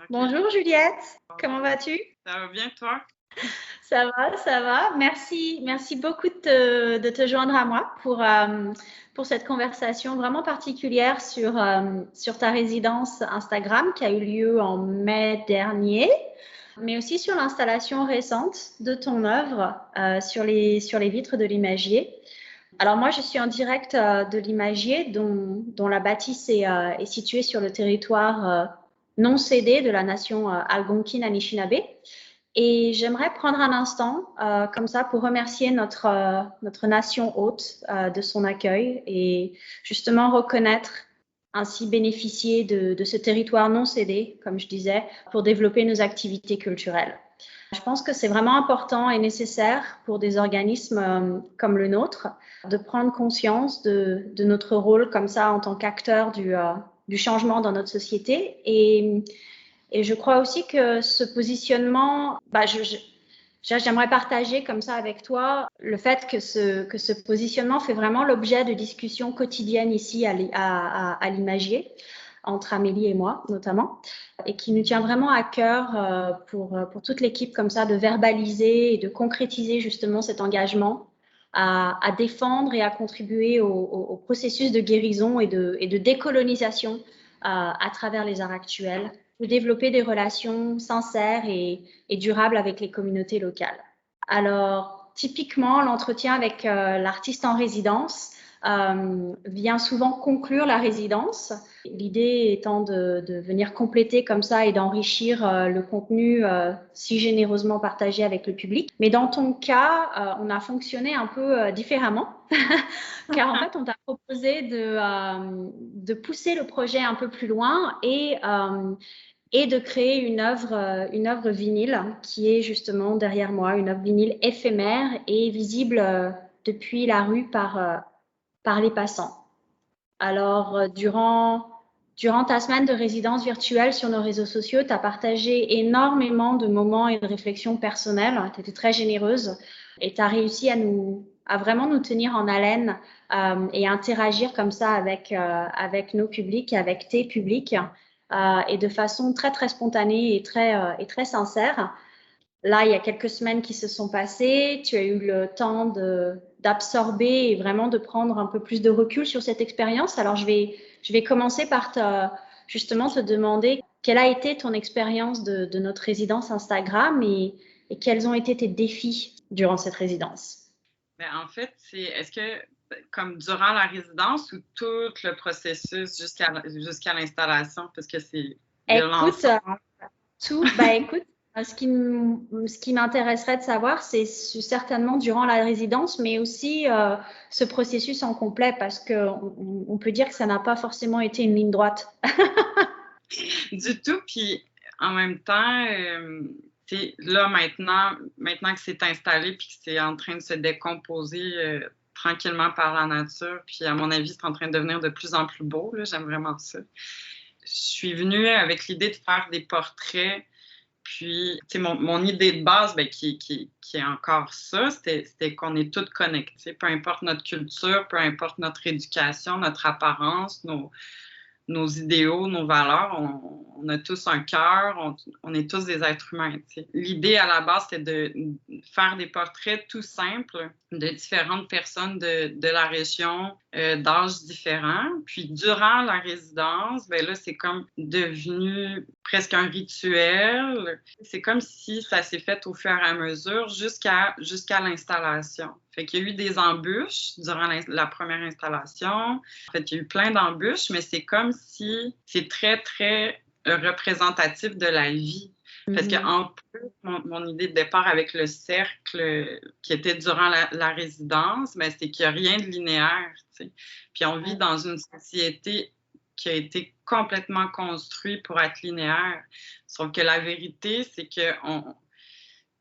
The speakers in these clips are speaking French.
OK. Bonjour Juliette, comment vas-tu? Ça va bien, toi? Ça va, ça va. Merci beaucoup de te joindre à moi pour cette conversation vraiment particulière sur ta résidence Instagram qui a eu lieu en mai dernier, mais aussi sur l'installation récente de ton œuvre sur les vitres de l'Imagier. Alors moi, je suis en direct de l'Imagier, dont la bâtisse est située sur le territoire non cédé de la nation Algonquin-Anishinaabe. Et j'aimerais prendre un instant comme ça pour remercier notre nation hôte de son accueil et justement reconnaître ainsi bénéficier de ce territoire non cédé, comme je disais, pour développer nos activités culturelles. Je pense que c'est vraiment important et nécessaire pour des organismes comme le nôtre de prendre conscience de notre rôle comme ça en tant qu'acteur du changement dans notre société. Et je crois aussi que ce positionnement, j'aimerais partager comme ça avec toi le fait que ce positionnement fait vraiment l'objet de discussions quotidiennes ici à l'Imagier, entre Amélie et moi notamment, et qui nous tient vraiment à cœur pour toute l'équipe comme ça de verbaliser et de concrétiser justement cet engagement à défendre et à contribuer au processus de guérison et de décolonisation à travers les arts actuels, de développer des relations sincères et durables avec les communautés locales. Alors, typiquement, l'entretien avec l'artiste en résidence vient souvent conclure la résidence. L'idée étant de venir compléter comme ça et d'enrichir le contenu si généreusement partagé avec le public. Mais dans ton cas, on a fonctionné un peu différemment, car en fait, on t'a proposé de pousser le projet un peu plus loin et de créer une œuvre vinyle qui est justement derrière moi, une œuvre vinyle éphémère et visible depuis la rue par les passants. Alors, durant ta semaine de résidence virtuelle sur nos réseaux sociaux, tu as partagé énormément de moments et de réflexions personnelles. Tu étais très généreuse et tu as réussi à vraiment nous tenir en haleine et interagir comme ça avec nos publics, avec tes publics, et de façon très, très spontanée et très sincère. Là, il y a quelques semaines qui se sont passées, tu as eu le temps d'absorber et vraiment de prendre un peu plus de recul sur cette expérience. Alors, je vais commencer par justement te demander quelle a été ton expérience de notre résidence Instagram et quels ont été tes défis durant cette résidence. Ben, en fait, est-ce que comme durant la résidence ou tout le processus jusqu'à l'installation, parce que il y a Écoute, l'ensemble. écoute, ce qui m'intéresserait de savoir, c'est certainement durant la résidence, mais aussi ce processus en complet, parce on peut dire que ça n'a pas forcément été une ligne droite. Du tout, puis en même temps, là maintenant que c'est installé puis que c'est en train de se décomposer tranquillement par la nature, puis à mon avis, c'est en train de devenir de plus en plus beau, là, j'aime vraiment ça. Je suis venue avec l'idée de faire des portraits. Puis, mon idée de base, qui est encore ça, c'était qu'on est toutes connectées. Peu importe notre culture, peu importe notre éducation, notre apparence, nos idéaux, nos valeurs, on a tous un cœur, on est tous des êtres humains. T'sais. L'idée à la base, c'était de faire des portraits tout simples de différentes personnes de la région, d'âges différents. Puis durant la résidence, ben là, c'est comme devenu presque un rituel. C'est comme si ça s'est fait au fur et à mesure jusqu'à l'installation. Fait qu'il y a eu des embûches durant la première installation. En fait, il y a eu plein d'embûches, mais c'est comme si c'est très, très représentatif de la vie. Parce qu'en plus, mon idée de départ avec le cercle qui était durant la résidence, ben, c'est qu'il n'y a rien de linéaire. T'sais. Puis on vit dans une société qui a été complètement construite pour être linéaire. Sauf que la vérité, c'est que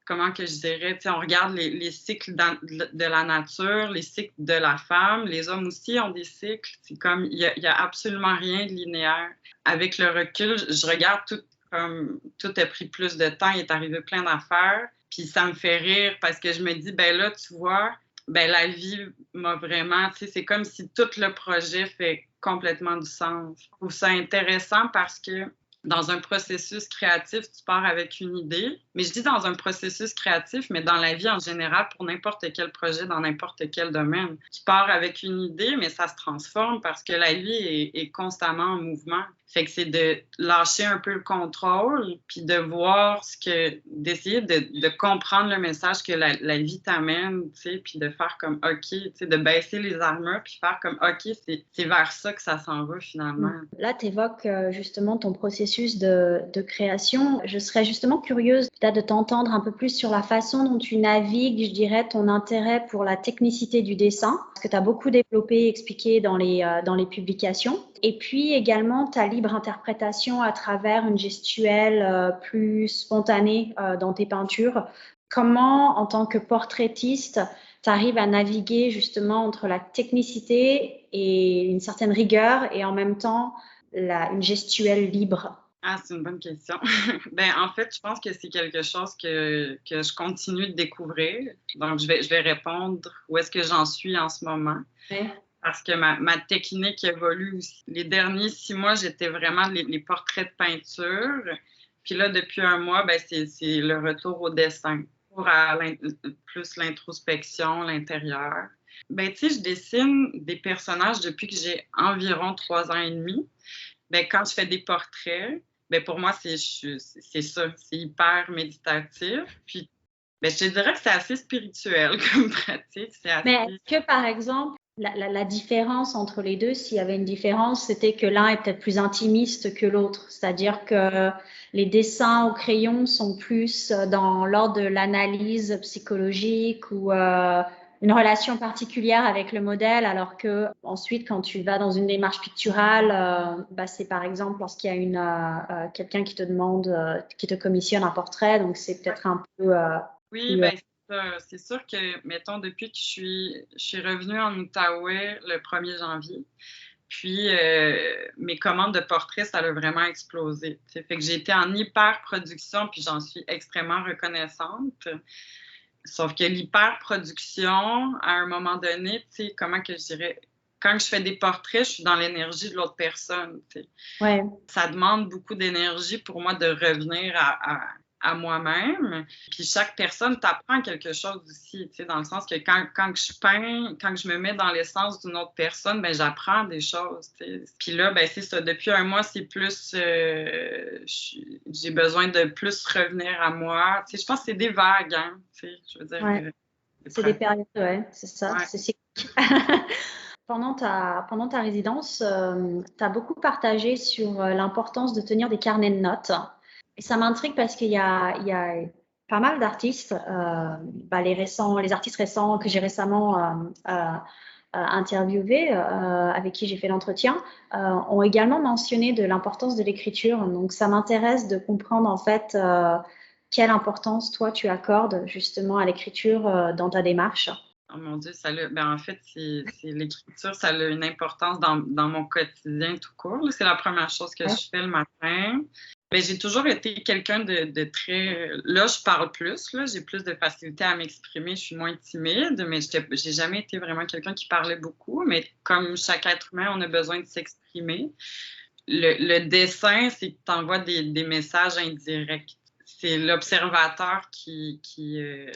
comment que je dirais, on regarde les cycles de la nature, les cycles de la femme, les hommes aussi ont des cycles. C'est comme, il y a absolument rien de linéaire. Avec le recul, je regarde tout comme tout a pris plus de temps, il est arrivé plein d'affaires, puis ça me fait rire parce que je me dis, ben là, tu vois, ben la vie m'a vraiment, c'est comme si tout le projet fait complètement du sens. Je trouve ça intéressant parce que dans un processus créatif, tu pars avec une idée. Mais je dis dans un processus créatif, mais dans la vie en général, pour n'importe quel projet, dans n'importe quel domaine. Tu pars avec une idée, mais ça se transforme parce que la vie est constamment en mouvement. Fait que c'est de lâcher un peu le contrôle, puis de voir d'essayer de comprendre le message que la vie t'amène, tu sais, puis de faire comme OK, tu sais, de baisser les armures, puis faire comme OK, c'est vers ça que ça s'en va finalement. Là, tu évoques justement ton processus de création. Je serais justement curieuse peut-être de t'entendre un peu plus sur la façon dont tu navigues, je dirais, ton intérêt pour la technicité du dessin, ce que tu as beaucoup développé, expliqué dans les publications. Et puis également ta libre interprétation à travers une gestuelle plus spontanée dans tes peintures. Comment, en tant que portraitiste, tu arrives à naviguer justement entre la technicité et une certaine rigueur et en même temps une gestuelle libre? Ah, c'est une bonne question. En fait, je pense que c'est quelque chose que je continue de découvrir. Donc, je vais répondre où est-ce que j'en suis en ce moment. Ouais. Parce que ma technique évolue aussi. Les derniers 6 mois, j'étais vraiment les portraits de peinture. Puis là, depuis un mois, c'est le retour au dessin, pour plus l'introspection, l'intérieur. Tu sais, je dessine des personnages depuis que j'ai environ 3 ans et demi. Quand je fais des portraits, pour moi, c'est ça. C'est hyper méditatif. Puis, je te dirais que c'est assez spirituel comme pratique. Mais est-ce que, par exemple, la différence entre les deux, s'il y avait une différence, c'était que l'un est peut-être plus intimiste que l'autre. C'est-à-dire que les dessins au crayon sont plus dans l'ordre de l'analyse psychologique ou une relation particulière avec le modèle, alors que ensuite, quand tu vas dans une démarche picturale, c'est par exemple lorsqu'il y a quelqu'un qui te demande, qui te commissionne un portrait, donc c'est peut-être un peu… oui, c'est sûr que, mettons, depuis que je suis revenue en Outaouais le 1er janvier, puis mes commandes de portraits, ça a vraiment explosé. Fait que j'ai été en hyper-production, puis j'en suis extrêmement reconnaissante. Sauf que l'hyper-production, à un moment donné, tu sais, comment que je dirais, quand je fais des portraits, je suis dans l'énergie de l'autre personne. Tu sais. Ouais. Ça demande beaucoup d'énergie pour moi de revenir à moi-même. Puis chaque personne t'apprend quelque chose aussi, tu sais, dans le sens que quand je peins, quand je me mets dans l'essence d'une autre personne, j'apprends des choses, tu sais. Puis là, c'est ça. Depuis un mois, c'est plus… j'ai besoin de plus revenir à moi. Tu sais, je pense que c'est des vagues, hein, tu sais, je veux dire… Ouais. C'est des périodes, ouais, c'est ça, ouais. c'est cyclique. Pendant ta résidence, tu as beaucoup partagé sur l'importance de tenir des carnets de notes. Et ça m'intrigue parce qu'il y a pas mal d'artistes, les artistes récents que j'ai récemment interviewés, avec qui j'ai fait l'entretien, ont également mentionné de l'importance de l'écriture. Donc, ça m'intéresse de comprendre en fait quelle importance toi tu accordes justement à l'écriture dans ta démarche. Oh mon Dieu, en fait, c'est l'écriture, ça a une importance dans mon quotidien tout court. C'est la première chose que je fais le matin. J'ai toujours été quelqu'un de très… Là, je parle plus, là, j'ai plus de facilité à m'exprimer, je suis moins timide, mais j'ai jamais été vraiment quelqu'un qui parlait beaucoup. Mais comme chaque être humain, on a besoin de s'exprimer. Le dessin, c'est que tu envoies des messages indirects. C'est l'observateur qui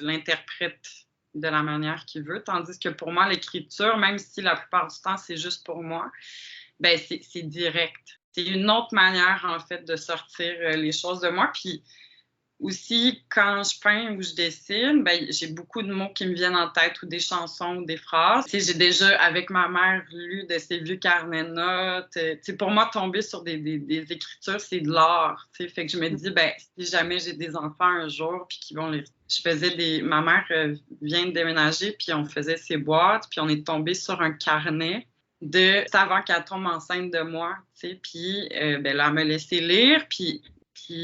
l'interprète de la manière qu'il veut, tandis que pour moi, l'écriture, même si la plupart du temps, c'est juste pour moi, c'est direct. C'est une autre manière, en fait, de sortir les choses de moi. Puis aussi, quand je peins ou je dessine, j'ai beaucoup de mots qui me viennent en tête ou des chansons ou des phrases. Tu sais, j'ai déjà, avec ma mère, lu de ces vieux carnets de notes. Tu sais, pour moi, tomber sur des écritures, c'est de l'art. Tu sais, fait que je me dis, si jamais j'ai des enfants un jour, puis qu'ils vont les… Je faisais ma mère vient de déménager, puis on faisait ses boîtes, puis on est tombé sur un carnet avant qu'elle tombe enceinte de moi, tu sais, puis là, elle me laissait lire, puis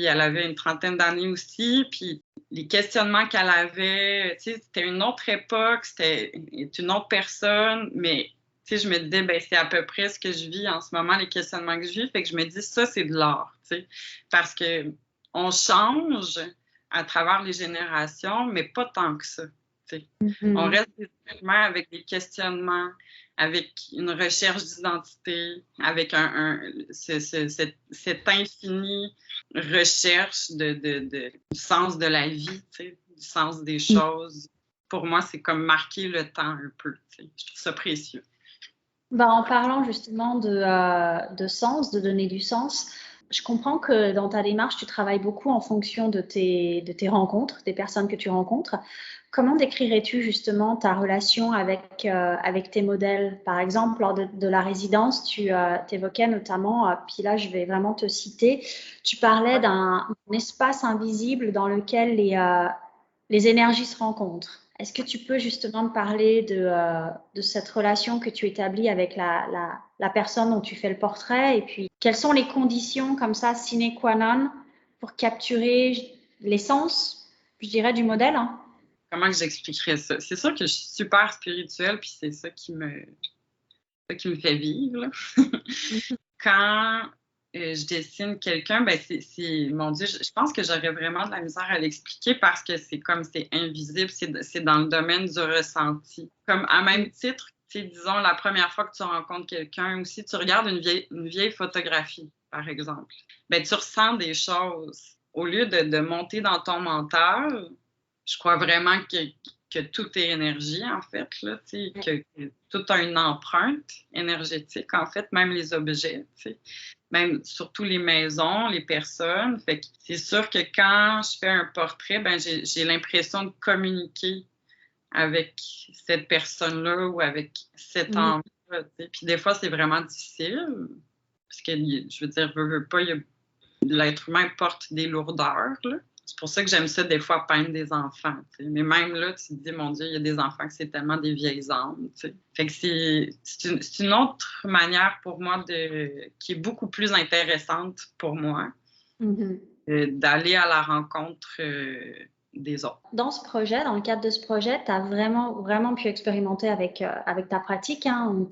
elle avait une trentaine d'années aussi, puis les questionnements qu'elle avait, tu sais, c'était une autre époque, c'était une autre personne, mais tu sais, je me disais, c'est à peu près ce que je vis en ce moment, les questionnements que je vis, fait que je me dis, ça, c'est de l'art, tu sais, parce que on change à travers les générations, mais pas tant que ça. Tu sais. On reste effectivement avec des questionnements, avec une recherche d'identité, avec cette infinie recherche du sens de la vie, tu sais, du sens des choses. Pour moi, c'est comme marquer le temps un peu, tu sais. Je trouve ça précieux. En parlant justement de sens, de donner du sens, je comprends que dans ta démarche, tu travailles beaucoup en fonction de tes rencontres, des personnes que tu rencontres. Comment décrirais-tu justement ta relation avec tes modèles? Par exemple, lors de la résidence, tu évoquais notamment, puis là je vais vraiment te citer, tu parlais d'un espace invisible dans lequel les énergies se rencontrent. Est-ce que tu peux justement me parler de cette relation que tu établis avec la personne dont tu fais le portrait et puis quelles sont les conditions comme ça sine qua non pour capturer l'essence, je dirais, du modèle, hein? Comment que j'expliquerais ça? C'est sûr que je suis super spirituelle, puis c'est ça qui me fait vivre, là. Quand je dessine quelqu'un, ben mon Dieu, je pense que j'aurais vraiment de la misère à l'expliquer parce que c'est invisible, c'est dans le domaine du ressenti. Comme à même titre, disons, la première fois que tu rencontres quelqu'un ou si tu regardes une vieille photographie, par exemple, ben tu ressens des choses. Au lieu de monter dans ton mental, je crois vraiment que tout est énergie, en fait, là, que tout a une empreinte énergétique, en fait, même les objets, même surtout les maisons, les personnes. Fait que c'est sûr que quand je fais un portrait, ben j'ai l'impression de communiquer avec cette personne-là ou avec cet homme-là. Puis des fois, c'est vraiment difficile, parce que, je veux dire, veux pas, l'être humain porte des lourdeurs, là. C'est pour ça que j'aime ça, des fois, peindre des enfants. T'sais. Mais même là, tu te dis, mon Dieu, il y a des enfants que c'est tellement des vieilles âmes. T'sais. Fait que c'est une autre manière pour moi qui est beaucoup plus intéressante pour moi d'aller à la rencontre des autres. Dans ce projet, dans le cadre de ce projet, tu as vraiment, vraiment pu expérimenter avec ta pratique, hein.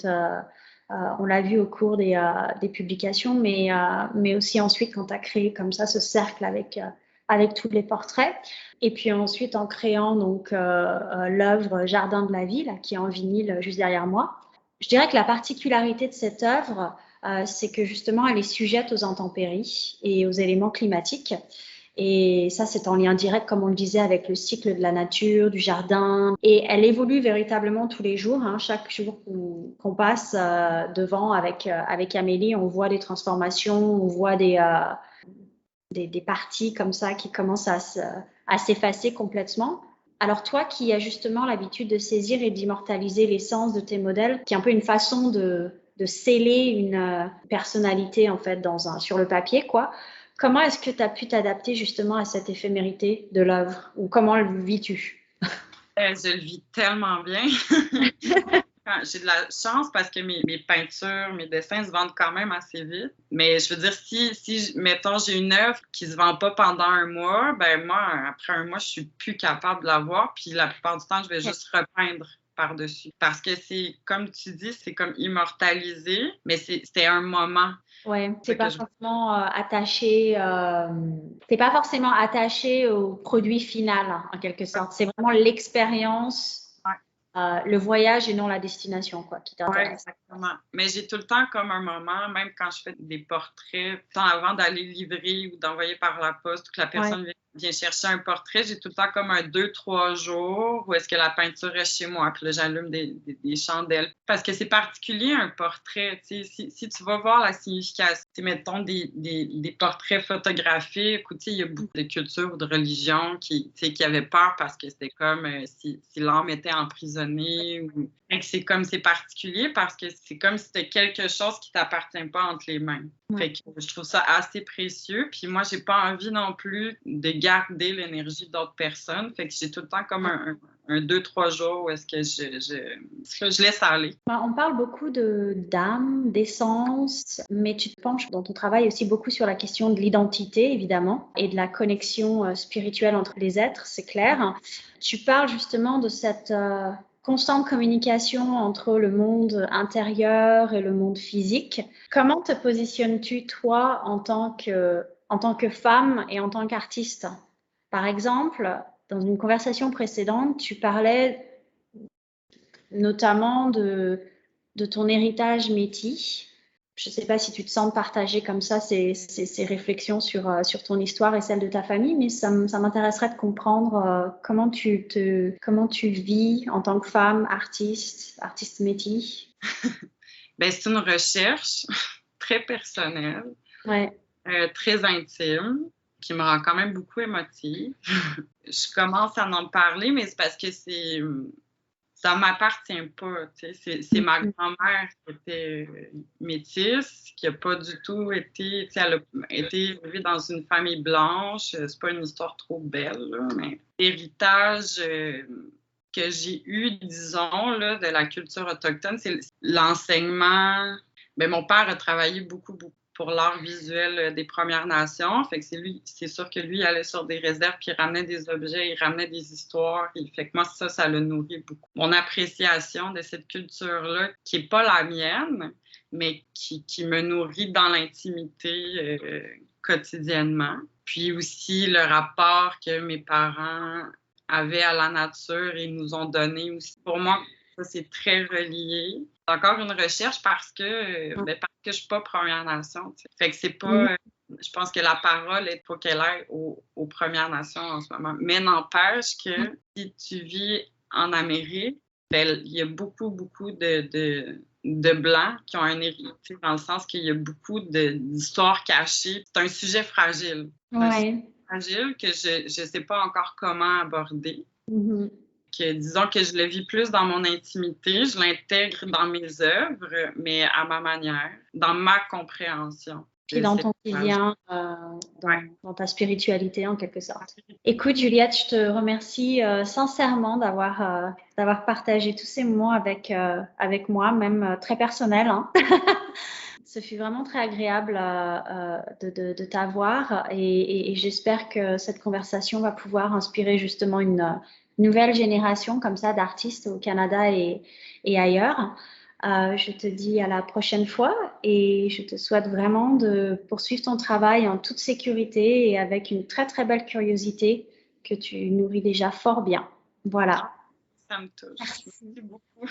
On l'a vu au cours des publications, mais aussi ensuite quand tu as créé comme ça ce cercle avec tous les portraits. Et puis ensuite en créant donc l'œuvre Jardin de la vie, là, qui est en vinyle juste derrière moi. Je dirais que la particularité de cette œuvre, c'est que justement elle est sujette aux intempéries et aux éléments climatiques. Et ça, c'est en lien direct, comme on le disait, avec le cycle de la nature, du jardin. Et elle évolue véritablement tous les jours, hein. Chaque jour qu'on passe devant avec Amélie, on voit des transformations, on voit des parties comme ça qui commencent à s'effacer complètement. Alors toi qui as justement l'habitude de saisir et d'immortaliser l'essence de tes modèles, qui est un peu une façon de sceller une personnalité en fait sur le papier, quoi. Comment est-ce que tu as pu t'adapter justement à cette éphémérité de l'œuvre ou comment le vis-tu? Je le vis tellement bien. J'ai de la chance parce que mes peintures, mes dessins se vendent quand même assez vite. Mais je veux dire, si mettons, j'ai une œuvre qui se vend pas pendant un mois, ben moi, après un mois, je suis plus capable de la voir. Puis la plupart du temps, je vais juste repeindre par-dessus. Parce que c'est, comme tu dis, c'est comme immortalisé, mais c'est un moment. Ouais, t'es pas forcément attaché. T'es pas forcément attaché au produit final, hein, en quelque sorte. C'est vraiment l'expérience. Le voyage et non la destination, quoi, qui t'intéresse. Oui, exactement. Mais j'ai tout le temps comme un moment, même quand je fais des portraits, tant avant d'aller livrer ou d'envoyer par la poste ou que la personne vient chercher un portrait, j'ai tout le temps comme un 2-3 jours où est-ce que la peinture est chez moi, puis là, j'allume des chandelles. Parce que c'est particulier, un portrait. Si tu vas voir la signification, mettons des portraits photographiques, ou il y a beaucoup de cultures ou de religions qui avaient peur parce que c'était comme si l'âme était emprisonnée. C'est particulier parce que c'est comme si c'était quelque chose qui ne t'appartient pas entre les mains. Fait que je trouve ça assez précieux. Puis moi, j'ai pas envie non plus de garder l'énergie d'autres personnes. Fait que j'ai tout le temps comme un 2-3 jours où est-ce que je laisse aller. On parle beaucoup d'âme, d'essence, mais tu te penches dans ton travail aussi beaucoup sur la question de l'identité, évidemment, et de la connexion spirituelle entre les êtres, c'est clair. Tu parles justement de cette constante communication entre le monde intérieur et le monde physique. Comment te positionnes-tu, toi, en tant que femme et en tant qu'artiste? Par exemple, dans une conversation précédente, tu parlais notamment de ton héritage métis. Je ne sais pas si tu te sens partager comme ça ces réflexions sur ton histoire et celle de ta famille, mais ça m'intéresserait de comprendre comment tu vis en tant que femme, artiste métis. Ben, c'est une recherche très personnelle, très intime, qui me rend quand même beaucoup émotive. Je commence à en parler, mais c'est parce que ça m'appartient pas. C'est ma grand-mère qui était métisse, qui n'a pas du tout été, elle a été élevée dans une famille blanche. C'est pas une histoire trop belle, là, mais l'héritage que j'ai eu, disons, là, de la culture autochtone, c'est l'enseignement. Ben, mon père a travaillé beaucoup pour l'art visuel des Premières Nations. Fait que c'est sûr que lui, il allait sur des réserves, puis il ramenait des objets, il ramenait des histoires. Fait que moi, ça le nourrit beaucoup. Mon appréciation de cette culture-là, qui n'est pas la mienne, mais qui me nourrit dans l'intimité quotidiennement. Puis aussi le rapport que mes parents avaient à la nature et nous ont donné aussi. Pour moi, ça, c'est très relié. C'est encore une recherche parce que je suis pas Première Nation. T'sais. Fait que c'est pas... je pense que la parole, il faut qu'elle aille aux Premières Nations en ce moment. Mais n'empêche que si tu vis en Amérique, ben, il y a beaucoup de Blancs qui ont un héritier, dans le sens qu'il y a beaucoup d'histoires cachées. C'est un sujet fragile. Fragile que je ne sais pas encore comment aborder. Que, disons que je le vis plus dans mon intimité, je l'intègre dans mes œuvres, mais à ma manière, dans ma compréhension. Puis dans ton quotidien, dans ta spiritualité en quelque sorte. Écoute Juliette, je te remercie sincèrement d'avoir partagé tous ces moments avec moi, même très personnel. Hein. Ce fut vraiment très agréable de t'avoir et j'espère que cette conversation va pouvoir inspirer justement une nouvelle génération comme ça d'artistes au Canada et ailleurs. Je te dis à la prochaine fois et je te souhaite vraiment de poursuivre ton travail en toute sécurité et avec une très très belle curiosité que tu nourris déjà fort bien. Voilà. Ça me touche. Merci beaucoup.